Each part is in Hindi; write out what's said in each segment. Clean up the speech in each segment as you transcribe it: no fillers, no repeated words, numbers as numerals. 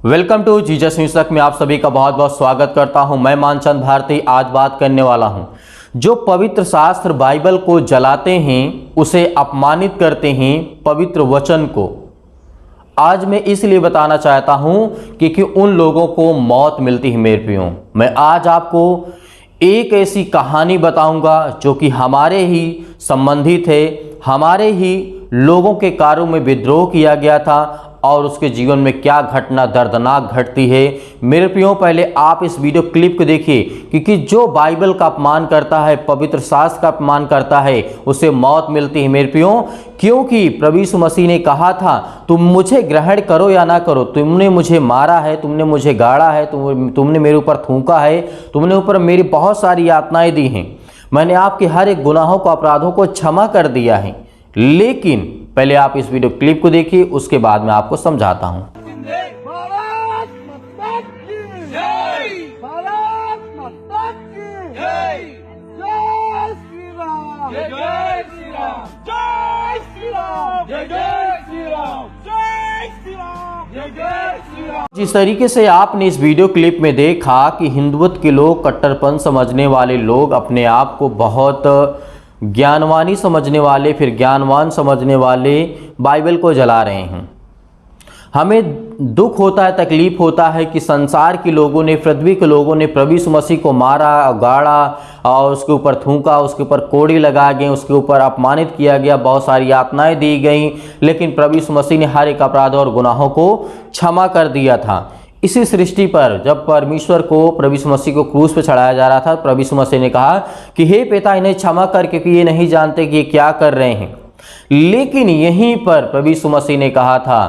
वेलकम टू जीसस न्यूज़ तक में आप सभी का बहुत बहुत स्वागत करता हूं। मैं मानचंद भारती आज बात करने वाला हूं। जो पवित्र शास्त्र बाइबल को जलाते हैं, उसे अपमानित करते हैं, पवित्र वचन को आज मैं इसलिए बताना चाहता हूं क्योंकि उन लोगों को मौत मिलती है। मेरे प्रियो, मैं आज आपको एक ऐसी कहानी बताऊंगा जो कि हमारे ही संबंधित है, हमारे ही लोगों के कार्यों में विद्रोह किया गया था और उसके जीवन में क्या घटना दर्दनाक घटती है। मेरे प्रियो, पहले आप इस वीडियो क्लिप को देखिए क्योंकि जो बाइबल का अपमान करता है, पवित्र शास्त्र का अपमान करता है, उसे मौत मिलती है। मेरे प्रियो, क्योंकि प्रभु यीशु मसीह ने कहा था, तुम मुझे ग्रहण करो या ना करो, तुमने मुझे मारा है, तुमने मुझे गाड़ा है, तुमने मेरे ऊपर थूका है, तुमने ऊपर मेरी बहुत सारी यातनाएं दी हैं, मैंने आपके हर एक गुनाहों को, अपराधों को क्षमा कर दिया है। लेकिन पहले आप इस वीडियो क्लिप को देखिए, उसके बाद मैं आपको समझाता हूं। भारत माता की जय, भारत माता की जय, जय श्री राम, जय श्री राम, जय श्री राम, जय श्री राम, जय श्री राम, जय श्री राम। जिस तरीके से आपने इस वीडियो क्लिप में देखा कि हिंदुत्व के लोग, कट्टरपन समझने वाले लोग, अपने आप को बहुत ज्ञानवानी समझने वाले, फिर ज्ञानवान समझने वाले बाइबल को जला रहे हैं। हमें दुख होता है, तकलीफ होता है कि संसार के लोगों ने, पृथ्वी के लोगों ने प्रभु यीशु मसीह को मारा, गाड़ा और उसके ऊपर थूका, उसके ऊपर कोड़ी लगाए गए, उसके ऊपर अपमानित किया गया, बहुत सारी यातनाएं दी गई। लेकिन प्रभु यीशु मसीह ने हर एक अपराध और गुनाहों को क्षमा कर दिया था। इसी सृष्टि पर जब परमेश्वर को, प्रभु यीशु मसीह को क्रूस पर चढ़ाया जा रहा था, प्रभु यीशु मसीह ने कहा कि हे पिता, इन्हें क्षमा कर क्योंकि ये नहीं जानते कि ये क्या कर रहे हैं। लेकिन यहीं पर प्रभु यीशु मसीह ने कहा था,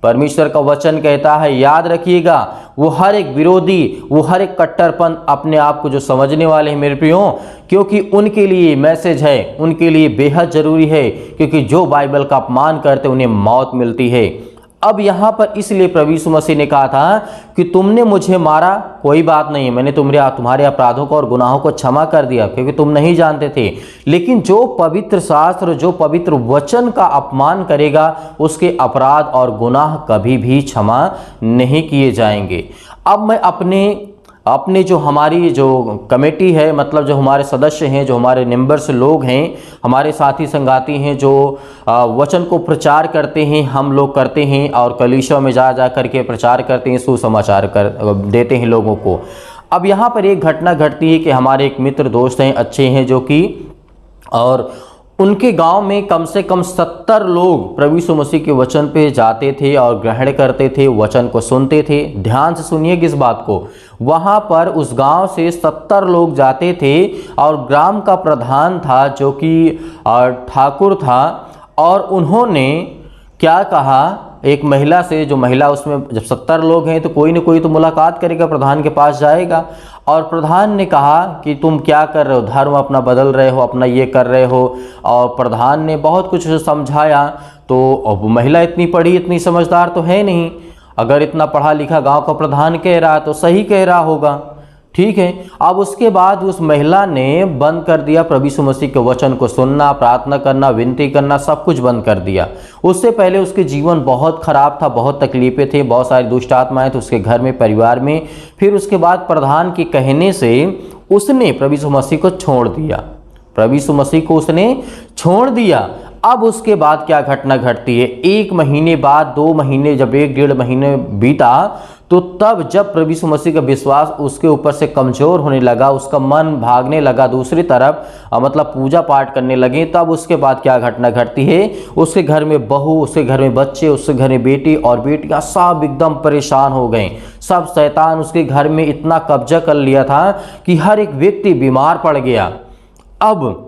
परमेश्वर का वचन कहता है, याद रखिएगा, वो हर एक विरोधी, वो हर एक कट्टरपन अपने आप को जो समझने वाले हैं मेरे प्रियो, क्योंकि उनके लिए मैसेज है, उनके लिए बेहद जरूरी है, क्योंकि जो बाइबल का अपमान करते उन्हें मौत मिलती है। अब यहाँ पर इसलिए प्रभु यीशु मसीह ने कहा था कि तुमने मुझे मारा, कोई बात नहीं, मैंने तुम्हारे अपराधों को और गुनाहों को क्षमा कर दिया क्योंकि तुम नहीं जानते थे। लेकिन जो पवित्र शास्त्र, जो पवित्र वचन का अपमान करेगा, उसके अपराध और गुनाह कभी भी क्षमा नहीं किए जाएंगे। अब मैं अपने जो हमारी जो कमेटी है, मतलब जो हमारे सदस्य हैं, जो हमारे मेंबर्स लोग हैं, हमारे साथी संगाती हैं, जो वचन को प्रचार करते हैं, हम लोग करते हैं और कलीसिया में जा करके प्रचार करते हैं, सुसमाचार देते हैं लोगों को। अब यहाँ पर एक घटना घटती है कि हमारे एक मित्र दोस्त हैं, अच्छे हैं, जो कि और उनके गांव में कम से कम 70 लोग प्रभु यीशु मसीह के वचन पे जाते थे और ग्रहण करते थे, वचन को सुनते थे। ध्यान से सुनिए इस बात को, वहां पर उस गांव से 70 लोग जाते थे और ग्राम का प्रधान था जो कि ठाकुर था, और उन्होंने क्या कहा एक महिला से, जो महिला, उसमें जब 70 लोग हैं तो कोई ना कोई तो मुलाकात करेगा, प्रधान के पास जाएगा। और प्रधान ने कहा कि तुम क्या कर रहे हो, धर्म अपना बदल रहे हो, अपना ये कर रहे हो। और प्रधान ने बहुत कुछ समझाया। तो अब महिला इतनी पढ़ी, इतनी समझदार तो है नहीं, अगर इतना पढ़ा लिखा गांव का प्रधान कह रहा तो सही कह रहा होगा, ठीक है। अब उसके बाद उस महिला ने बंद कर दिया प्रभु यीशु मसीह के वचन को सुनना, प्रार्थना करना, विनती करना, सब कुछ बंद कर दिया। उससे पहले उसके जीवन बहुत खराब था, बहुत तकलीफें थे, बहुत सारी दुष्ट आत्माएं थी उसके घर में, परिवार में। फिर उसके बाद प्रधान के कहने से उसने प्रभु यीशु मसीह को छोड़ दिया, प्रभु यीशु मसीह को उसने छोड़ दिया। अब उसके बाद क्या घटना घटती है, 1 महीने बाद, 2 महीने, जब 1-1.5 महीने बीता, तो तब जब प्रभु यीशु मसीह का विश्वास उसके ऊपर से कमजोर होने लगा, उसका मन भागने लगा दूसरी तरफ, मतलब पूजा पाठ करने लगे, तब उसके बाद क्या घटना घटती है, उसके घर में बहू, उसके घर में बच्चे, उसके घर में बेटी और बेटियां सब एकदम परेशान हो गए। सब शैतान उसके घर में इतना कब्जा कर लिया था कि हर एक व्यक्ति बीमार पड़ गया। अब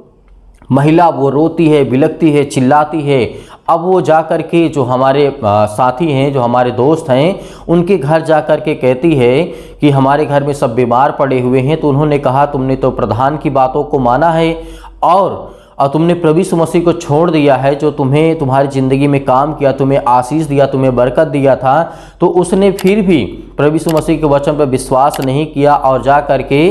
महिला वो रोती है, बिलखती है, चिल्लाती है। अब वो जा कर के जो हमारे साथी हैं, जो हमारे दोस्त हैं, उनके घर जा कर के कहती है कि हमारे घर में सब बीमार पड़े हुए हैं। तो उन्होंने कहा, तुमने तो प्रधान की बातों को माना है और तुमने प्रभु यीशु मसीह को छोड़ दिया है, जो तुम्हें तुम्हारी ज़िंदगी में काम किया, तुम्हें आशीष दिया, तुम्हें बरकत दिया था। तो उसने फिर भी प्रभु यीशु मसीह के वचन पर विश्वास नहीं किया और जा करके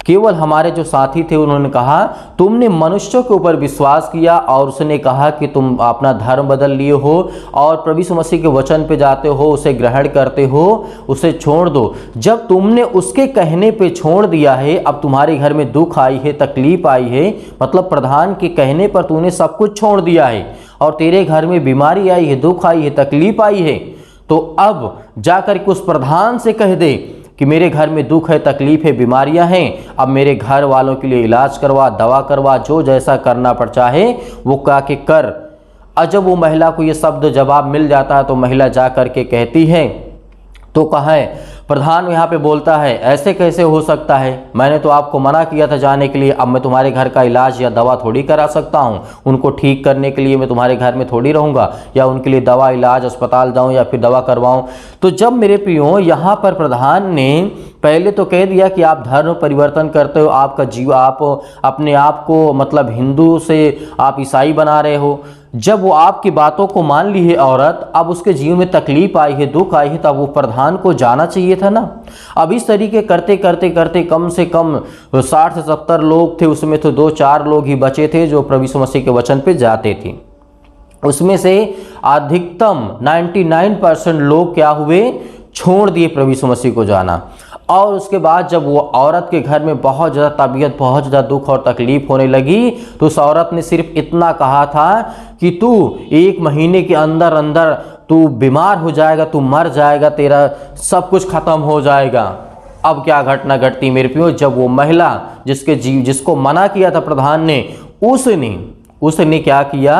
केवल हमारे जो साथी थे उन्होंने कहा तुमने मनुष्यों के ऊपर विश्वास किया और उसने कहा कि तुम अपना धर्म बदल लिए हो और प्रभु यीशु मसीह के वचन पे जाते हो, उसे ग्रहण करते हो, उसे छोड़ दो। जब तुमने उसके कहने पे छोड़ दिया है, अब तुम्हारे घर में दुख आई है, तकलीफ आई है, मतलब प्रधान के कहने पर तूने सब कुछ छोड़ दिया है और तेरे घर में बीमारी आई है, दुख आई है, तकलीफ आई है, तो अब जाकर के उस प्रधान से कह दे कि मेरे घर में दुख है, तकलीफ है, बीमारियां हैं, अब मेरे घर वालों के लिए इलाज करवा, दवा करवा, जो जैसा करना पड़ चाहे वो कह के कर। और जब वो महिला को ये शब्द जवाब मिल जाता है तो महिला जा कर के कहती है, तो कहा है प्रधान यहाँ पे बोलता है ऐसे कैसे हो सकता है, मैंने तो आपको मना किया था जाने के लिए, अब मैं तुम्हारे घर का इलाज या दवा थोड़ी करा सकता हूँ, उनको ठीक करने के लिए मैं तुम्हारे घर में थोड़ी रहूँगा या उनके लिए दवा इलाज अस्पताल जाऊँ या फिर दवा करवाऊँ। तो जब मेरे प्रियो यहाँ पर प्रधान ने पहले तो कह दिया कि आप धर्म परिवर्तन करते हो, आपका जीव, आप अपने आप को मतलब हिंदू से आप ईसाई बना रहे हो। जब वो आपकी बातों को मान ली है औरत, अब उसके जीवन में तकलीफ आई है, दुख आई है, तब वो प्रधान को जाना चाहिए था ना। अब इस तरीके करते करते करते कम से कम 60 से 70 लोग थे, उसमें तो 2-4 लोग ही बचे थे जो प्रभु यीशु मसीह के वचन पे जाते थे। उसमें से अधिकतम 99% लोग क्या हुए, छोड़ दिए प्रभु यीशु मसीह को जाना। और उसके बाद जब वो औरत के घर में बहुत ज़्यादा तबीयत, बहुत ज़्यादा दुख और तकलीफ होने लगी, तो उस औरत ने सिर्फ इतना कहा था कि तू 1 महीने के अंदर अंदर तू बीमार हो जाएगा, तू मर जाएगा, तेरा सब कुछ खत्म हो जाएगा। अब क्या घटना घटती मेरे प्रियो, जब वो महिला जिसको मना किया था प्रधान ने, उसने क्या किया,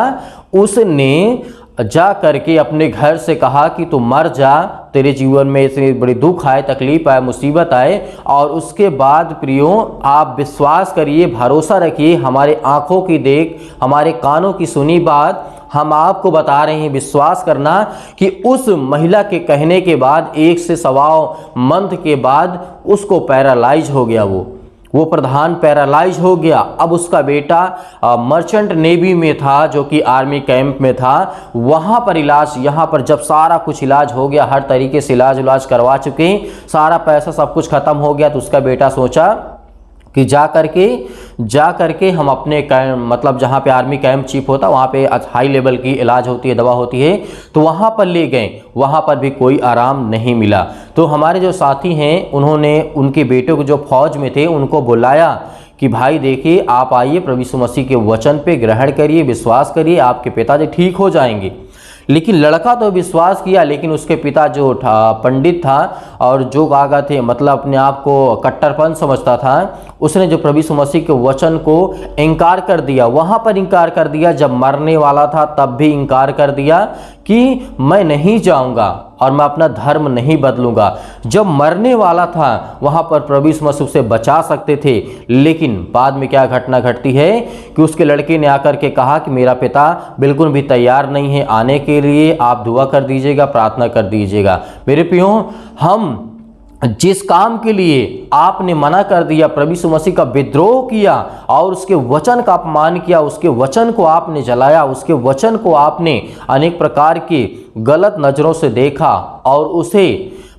उसने जा करके अपने घर से कहा कि तू मर जा, तेरे जीवन में इतनी बड़ी दुख आए, तकलीफ आए, मुसीबत आए। और उसके बाद प्रियो आप विश्वास करिए, भरोसा रखिए, हमारे आंखों की देख, हमारे कानों की सुनी बात हम आपको बता रहे हैं, विश्वास करना कि उस महिला के कहने के बाद 1 से 1.25 मंथ के बाद उसको पैरालाइज हो गया। वो प्रधान पैरालाइज हो गया। अब उसका बेटा मर्चेंट नेवी में था, जो कि आर्मी कैंप में था, वहाँ पर इलाज, यहाँ पर जब सारा कुछ इलाज हो गया, हर तरीके से इलाज करवा चुके, सारा पैसा सब कुछ खत्म हो गया, तो उसका बेटा सोचा कि जा करके हम अपने मतलब जहाँ पे आर्मी कैंप चीफ होता, वहाँ पे हाई लेवल की इलाज होती है, दवा होती है, तो वहाँ पर ले गए, वहाँ पर भी कोई आराम नहीं मिला। तो हमारे जो साथी हैं उन्होंने उनके बेटे को जो फौज में थे उनको बुलाया कि भाई देखिए आप आइए, प्रभु यीशु मसीह के वचन पे ग्रहण करिए, विश्वास करिए, आपके पिताजी ठीक हो जाएंगे। लेकिन लड़का तो विश्वास किया, लेकिन उसके पिता जो पंडित था और जो कागा थे, मतलब अपने आप को कट्टरपन समझता था, उसने जो प्रभु यीशु मसीह के वचन को इनकार कर दिया। वहाँ पर इनकार कर दिया, जब मरने वाला था तब भी इनकार कर दिया कि मैं नहीं जाऊँगा और मैं अपना धर्म नहीं बदलूंगा। जब मरने वाला था वहाँ पर प्रभु यीशु मसीह से बचा सकते थे, लेकिन बाद में क्या घटना घटती है कि उसके लड़के ने आकर के कहा कि मेरा पिता बिल्कुल भी तैयार नहीं है आने के लिए, आप दुआ कर दीजिएगा, प्रार्थना कर दीजिएगा। मेरे प्रियो, हम जिस काम के लिए आपने मना कर दिया, प्रभु यीशु मसीह का विद्रोह किया और उसके वचन का अपमान किया, उसके वचन को आपने जलाया, उसके वचन को आपने अनेक प्रकार की गलत नज़रों से देखा और उसे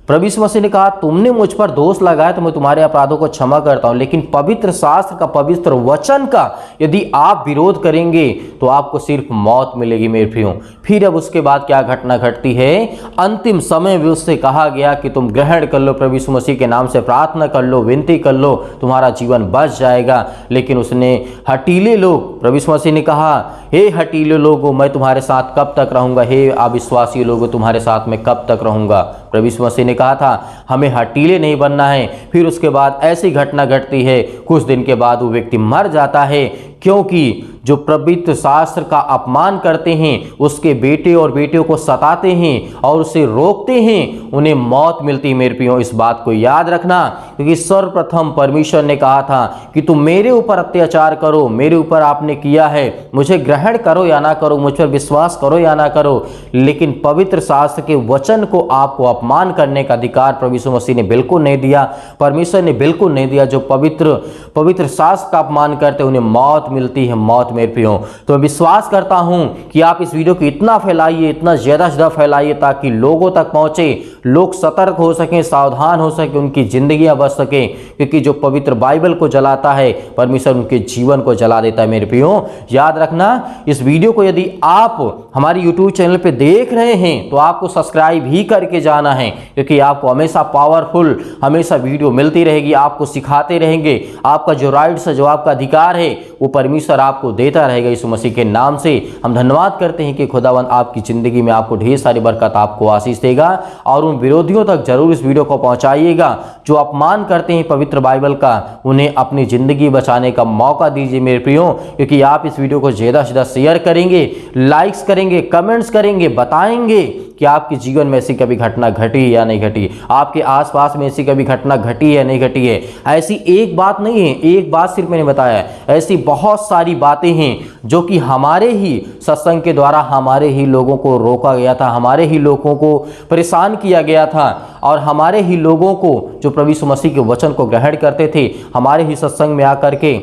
प्रभु यीशु मसीह ने कहा तुमने मुझ पर दोष लगाया तो मैं तुम्हारे अपराधों को क्षमा करता हूं, लेकिन पवित्र शास्त्र का, पवित्र वचन का यदि आप विरोध करेंगे तो आपको सिर्फ मौत मिलेगी मेरे प्रियो। फिर अब उसके बाद क्या घटना घटती है, अंतिम समय में उससे कहा गया कि तुम ग्रहण कर लो, प्रभु यीशु मसीह के नाम से प्रार्थना कर लो, विनती कर लो, तुम्हारा जीवन बच जाएगा। लेकिन उसने हठीले लोग, प्रभु यीशु मसीह ने कहा हे हठीले लोगों, मैं तुम्हारे साथ कब तक रहूंगा, हे अविश्वासी लोगों तुम्हारे साथ मैं कब तक रहूंगा। प्रभु यीशु मसीह ने कहा था हमें हठीले नहीं बनना है। फिर उसके बाद ऐसी घटना घटती है, कुछ दिन के बाद वो व्यक्ति मर जाता है, क्योंकि जो पवित्र शास्त्र का अपमान करते हैं, उसके बेटे और बेटियों को सताते हैं और उसे रोकते हैं, उन्हें मौत मिलती है। मेरे प्रियो, इस बात को याद रखना, क्योंकि सर्वप्रथम परमेश्वर ने कहा था कि तुम मेरे ऊपर अत्याचार करो, मेरे ऊपर आपने किया है, मुझे ग्रहण करो या ना करो, मुझ पर विश्वास करो या ना करो, लेकिन पवित्र शास्त्र के वचन को आपको अपमान करने का अधिकार प्रभु यीशु मसीह ने बिल्कुल नहीं दिया, परमेश्वर ने बिल्कुल नहीं दिया। जो पवित्र शास्त्र का अपमान करते उन्हें मौत मौत मिलती है, मौत मेरे प्रियो। तो मैं विश्वास करता हूं कि आप इस वीडियो को इतना फैलाइए, इतना ज़्यादा से ज़्यादा फैलाइए ताकि लोगों तक पहुंचे, लोग सतर्क हो सकें, सावधान हो सकें, उनकी जिंदगियां बच सकें। क्योंकि जो पवित्र बाइबल को जलाता है, परमेश्वर उनके जीवन को जला देता है मेरे प्रियो। याद रखना, इस वीडियो को यदि आप हमारी यूट्यूब चैनल पे देख रहे हैं तो आपको सब्सक्राइब ही करके जाना है, क्योंकि आपको हमेशा पावरफुल, हमेशा वीडियो मिलती रहेगी, आपको सिखाते रहेंगे। आपका जो राइट्स है, जो आपका अधिकार है, वो परमेश्वर आपको देता रहेगा। यीशु मसीह के नाम से हम धन्यवाद करते हैं कि खुदावंद आपकी जिंदगी में आपको ढेर सारी बरकत, आपको आशीष देगा। और उन विरोधियों तक जरूर इस वीडियो को पहुंचाइएगा जो अपमान करते हैं पवित्र बाइबल का, उन्हें अपनी जिंदगी बचाने का मौका दीजिए मेरे प्रियो। क्योंकि आप इस वीडियो को ज़्यादा से ज़्यादा शेयर करेंगे, लाइक्स करेंगे, कमेंट्स करेंगे, बताएंगे कि आपके जीवन में ऐसी कभी घटना घटी या नहीं घटी, आपके आसपास में ऐसी कभी घटना घटी है नहीं घटी है। ऐसी एक बात नहीं है, एक बात सिर्फ मैंने बताया, ऐसी बहुत सारी बातें हैं जो कि हमारे ही सत्संग के द्वारा हमारे ही लोगों को रोका गया था, हमारे ही लोगों को परेशान किया गया था, और हमारे ही लोगों को जो प्रभु यीशु मसीह के वचन को ग्रहण करते थे, हमारे ही सत्संग में आकर के,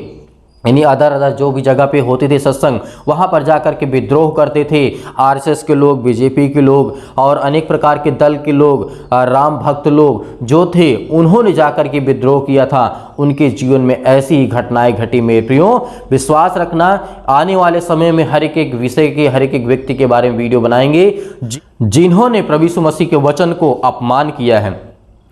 यानी अदर जो भी जगह पे होते थे सत्संग, वहाँ पर जाकर के विद्रोह करते थे। आरएसएस के लोग, बीजेपी के लोग और अनेक प्रकार के दल के लोग, राम भक्त लोग जो थे, उन्होंने जाकर के विद्रोह किया था। उनके जीवन में ऐसी ही घटनाएं घटी मेरे प्रियो। विश्वास रखना, आने वाले समय में हर एक विषय के, हर एक व्यक्ति के बारे में वीडियो बनाएंगे जिन्होंने प्रभु यीशु मसीह के वचन को अपमान किया है,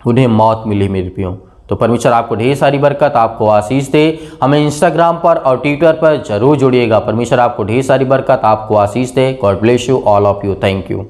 उन्हें मौत मिली मेरे प्रियो। तो परमेश्वर आपको ढेर सारी बरकत, आपको आशीष दे। हमें इंस्टाग्राम पर और ट्विटर पर जरूर जुड़िएगा। परमेश्वर आपको ढेर सारी बरकत, आपको आशीष दे। God bless you, all of you. Thank you.